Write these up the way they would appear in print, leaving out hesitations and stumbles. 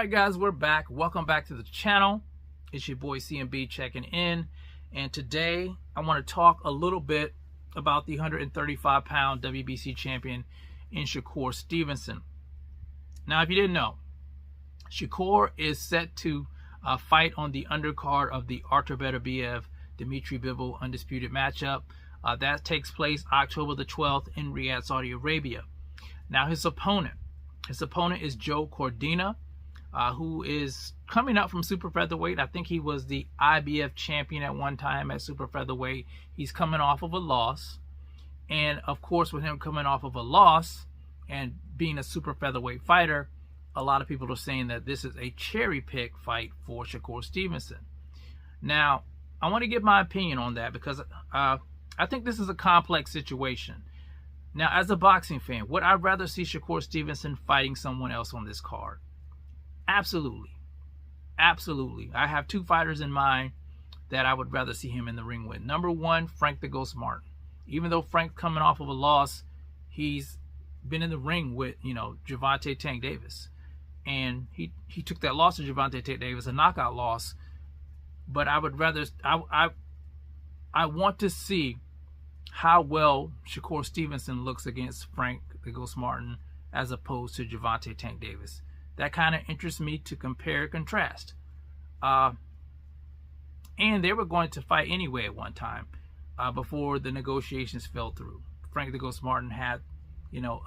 right, guys, we're back. Welcome back to the channel. It's your boy CMB checking in, and today I want to talk a little bit about the 135-pound WBC champion in Shakur Stevenson. Now, if you didn't know, Shakur is set to fight on the undercard of the Artur Beterbiev Dmitry Bivol undisputed matchup. That takes place October the 12th in Riyadh, Saudi Arabia. Now, his opponent is Joe Cordina, who is coming up from super featherweight. I think he was the IBF champion at one time at super featherweight. He's coming off of a loss, and of course, with him coming off of a loss and being a super featherweight fighter, a lot of people are saying that this is a cherry pick fight for Shakur Stevenson. Now, I want to give my opinion on that because I think this is a complex situation. Now, as a boxing fan, would I rather see Shakur Stevenson fighting someone else on this card? Absolutely. Absolutely. I have two fighters in mind that I would rather see him in the ring with. Number one, Frank the Ghost Martin. Even though Frank's coming off of a loss, he's been in the ring with, Gervonta Tank Davis. And he took that loss to Gervonta Tank Davis, a knockout loss. But I would rather, I want to see how well Shakur Stevenson looks against Frank the Ghost Martin as opposed to Gervonta Tank Davis. That kind of interests me to compare and contrast. And they were going to fight anyway at one time before the negotiations fell through. Frank the Ghost Martin had,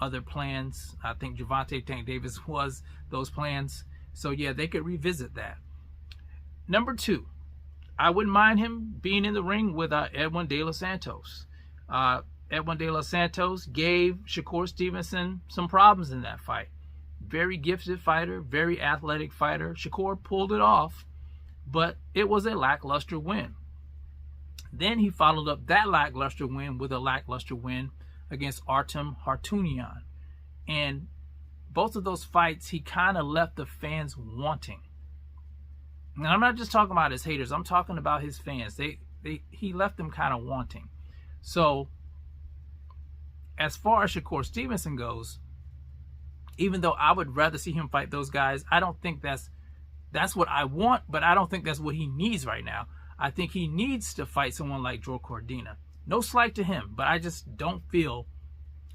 other plans. I think Gervonta Tank Davis was those plans. So yeah, they could revisit that. Number two, I wouldn't mind him being in the ring with Edwin De Los Santos. Edwin De Los Santos gave Shakur Stevenson some problems in that fight. Very gifted fighter, very athletic fighter. Shakur pulled it off, but it was a lackluster win. Then he followed up that lackluster win with a lackluster win against Artem Hartunian. And both of those fights, he kind of left the fans wanting. And I'm not just talking about his haters. I'm talking about his fans. He left them kind of wanting. So, as far as Shakur Stevenson goes, even though I would rather see him fight those guys, I don't think that's what I want, but I don't think that's what he needs right now. I think he needs to fight someone like Joe Cordina. No slight to him, but I just don't feel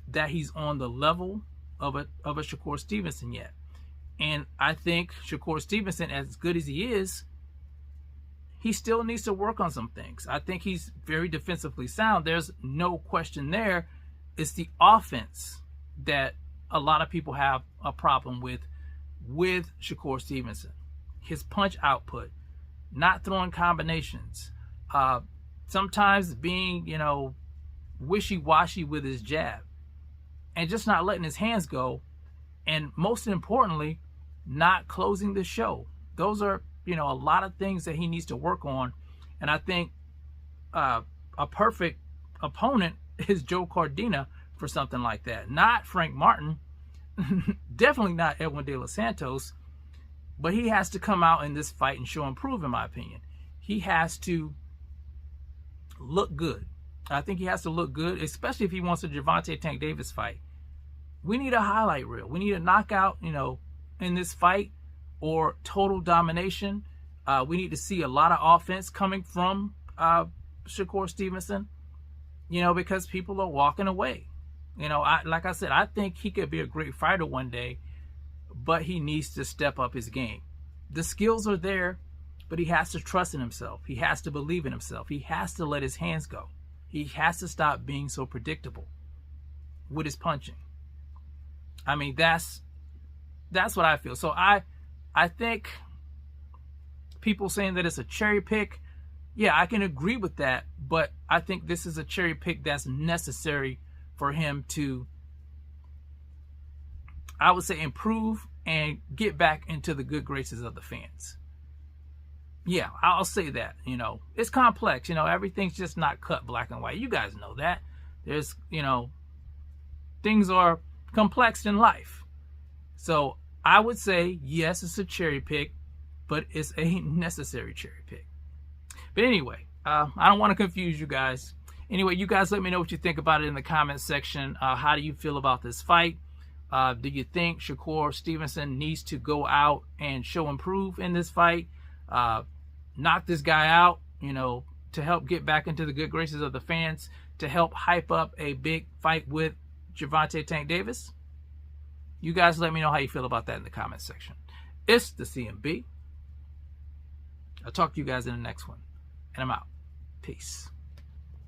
that he's on the level of a Shakur Stevenson yet. And I think Shakur Stevenson, as good as he is, he still needs to work on some things. I think he's very defensively sound. There's no question there. It's the offense that a lot of people have a problem with Shakur Stevenson. His punch output, not throwing combinations, sometimes being, wishy-washy with his jab, and just not letting his hands go, and most importantly, not closing the show. Those are, a lot of things that he needs to work on, and I think a perfect opponent is Joe Cordina for something like that. Not Frank Martin, definitely not Edwin De Los Santos, but he has to come out in this fight and show and prove, in my opinion. He has to look good. I think he has to look good, especially if he wants a Gervonta Tank Davis fight. We need a highlight reel. We need a knockout, in this fight, or total domination. We need to see a lot of offense coming from Shakur Stevenson, because people are walking away. Like I said, I think he could be a great fighter one day, but he needs to step up his game. The skills are there, but he has to trust in himself. He has to believe in himself. He has to let his hands go. He has to stop being so predictable with his punching. I mean, that's what I feel. So I think people saying that it's a cherry pick, yeah, I can agree with that, but I think this is a cherry pick that's necessary for him to, I would say, improve and get back into the good graces of the fans. Yeah, I'll say that. It's complex. Everything's just not cut black and white. You guys know that. There's, things are complex in life. So I would say, yes, it's a cherry pick, but it's a necessary cherry pick. But anyway, I don't want to confuse you guys. Anyway, you guys let me know what you think about it in the comments section. How do you feel about this fight? Do you think Shakur Stevenson needs to go out and show improve in this fight? Knock this guy out, you know, to help get back into the good graces of the fans, to help hype up a big fight with Gervonta Tank Davis? You guys let me know how you feel about that in the comment section. It's the CMB. I'll talk to you guys in the next one. And I'm out. Peace.